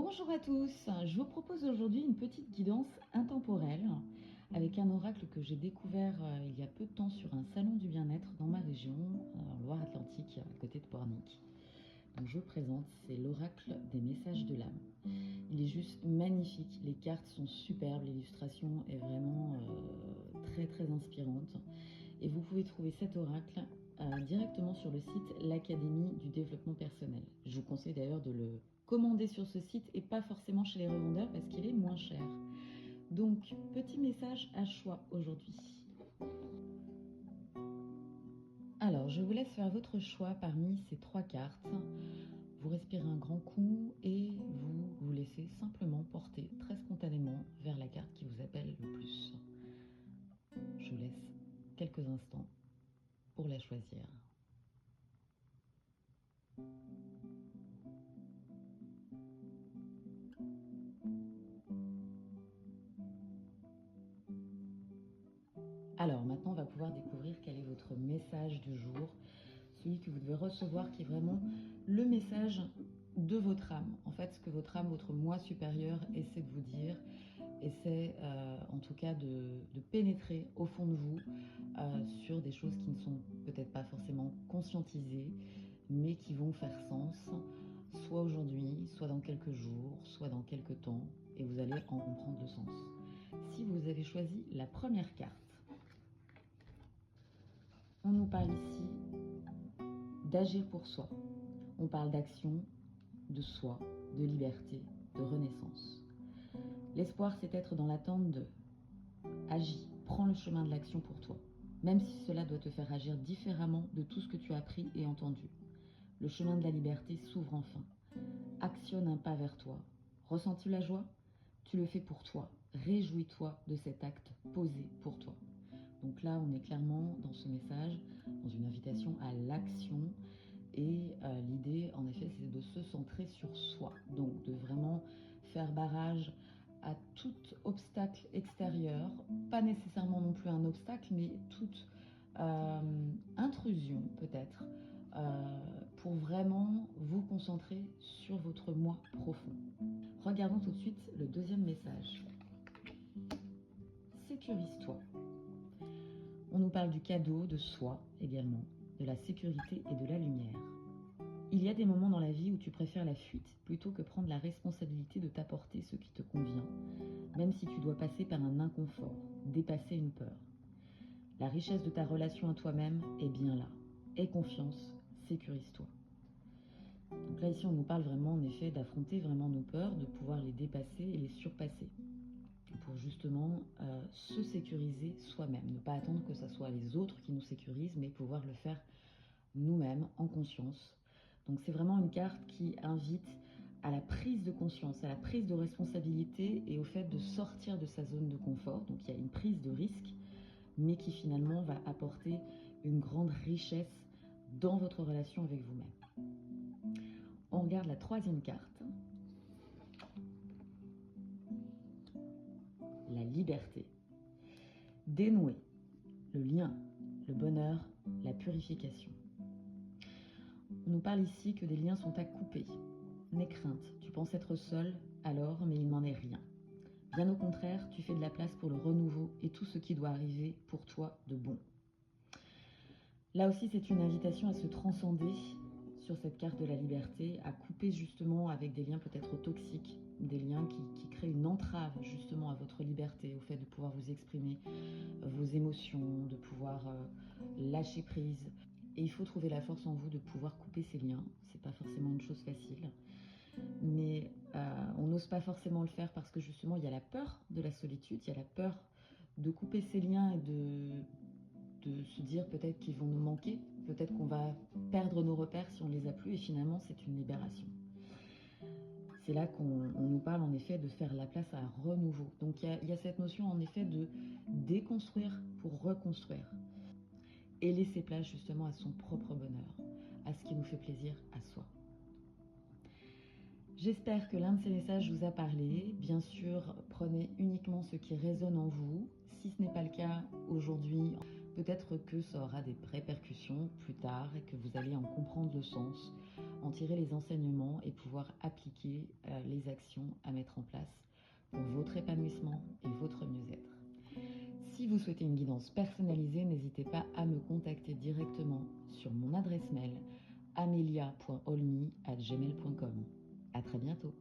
Bonjour à tous, je vous propose aujourd'hui une petite guidance intemporelle avec un oracle que j'ai découvert il y a peu de temps sur un salon du bien-être dans ma région, en Loire-Atlantique, à côté de Pornic. Donc je vous le présente, c'est l'oracle des messages de l'âme. Il est juste magnifique, les cartes sont superbes, l'illustration est vraiment très inspirante. Et vous pouvez trouver cet oracle directement sur le site l'Académie du développement personnel. Je vous conseille d'ailleurs de le commander sur ce site et pas forcément chez les revendeurs parce qu'il est moins cher. Donc, petit message à choix aujourd'hui. Alors, je vous laisse faire votre choix parmi ces trois cartes. Vous respirez un grand coup et vous vous laissez simplement porter très spontanément vers la carte qui vous appelle le plus. Je vous laisse quelques instants pour la choisir. Alors maintenant, on va pouvoir découvrir quel est votre message du jour, celui que vous devez recevoir, qui est vraiment le message de votre âme. En fait, ce que votre âme, votre moi supérieur essaie de vous dire, essaie en tout cas de pénétrer au fond de vous sur des choses qui ne sont peut-être pas forcément conscientisées, mais qui vont faire sens, soit aujourd'hui, soit dans quelques jours, soit dans quelques temps, et vous allez en comprendre le sens. Si vous avez choisi la première carte, on nous parle ici d'agir pour soi. On parle d'action, de soi, de liberté, de renaissance. L'espoir, c'est être dans l'attente de agis, prends le chemin de l'action pour toi, même si cela doit te faire agir différemment de tout ce que tu as appris et entendu. Le chemin de la liberté s'ouvre enfin. Actionne un pas vers toi. Ressens-tu la joie? Tu le fais pour toi. Réjouis-toi de cet acte posé pour toi. Donc là, on est clairement dans ce message, dans une invitation à l'action. Et l'idée, en effet, c'est de se centrer sur soi. Donc de vraiment faire barrage à tout obstacle extérieur, pas nécessairement non plus un obstacle, mais toute intrusion peut-être, pour vraiment vous concentrer sur votre moi profond. Regardons tout de suite le deuxième message. Sécurise-toi. On nous parle du cadeau, de soi également, de la sécurité et de la lumière. Il y a des moments dans la vie où tu préfères la fuite plutôt que prendre la responsabilité de t'apporter ce qui te convient, même si tu dois passer par un inconfort, dépasser une peur. La richesse de ta relation à toi-même est bien là. Aie confiance, sécurise-toi. Donc là ici on nous parle vraiment en effet d'affronter vraiment nos peurs, de pouvoir les dépasser et les surpasser, pour justement se sécuriser soi-même, ne pas attendre que ce soit les autres qui nous sécurisent, mais pouvoir le faire nous-mêmes en conscience. Donc c'est vraiment une carte qui invite à la prise de conscience, à la prise de responsabilité et au fait de sortir de sa zone de confort. Donc il y a une prise de risque, mais qui finalement va apporter une grande richesse dans votre relation avec vous-même. On regarde la troisième carte. La liberté. Dénouer, le lien, le bonheur, la purification. On nous parle ici que des liens sont à couper. N'aie crainte, tu penses être seul, alors, mais il n'en est rien. Bien au contraire, tu fais de la place pour le renouveau et tout ce qui doit arriver pour toi de bon. Là aussi, c'est une invitation à se transcender sur cette carte de la liberté, à couper justement avec des liens peut-être toxiques, des liens qui créent une entrave justement à votre liberté, au fait de pouvoir vous exprimer vos émotions, de pouvoir lâcher prise. Et il faut trouver la force en vous de pouvoir couper ces liens. C'est pas forcément une chose facile, mais on n'ose pas forcément le faire parce que justement il y a la peur de la solitude, il y a la peur de couper ces liens et de se dire peut-être qu'ils vont nous manquer, peut-être qu'on va perdre nos repères si on ne les a plus, et finalement c'est une libération. C'est là qu'on nous parle en effet de faire la place à un renouveau. Donc il y a cette notion en effet de déconstruire pour reconstruire et laisser place justement à son propre bonheur, à ce qui nous fait plaisir à soi. J'espère que l'un de ces messages vous a parlé. Bien sûr, prenez uniquement ce qui résonne en vous. Si ce n'est pas le cas aujourd'hui, peut-être que ça aura des répercussions plus tard et que vous allez en comprendre le sens en tirer les enseignements et pouvoir appliquer les actions à mettre en place pour votre épanouissement et votre mieux-être. Si vous souhaitez une guidance personnalisée, n'hésitez pas à me contacter directement sur mon adresse mail amelia.olmi@gmail.com. À très bientôt.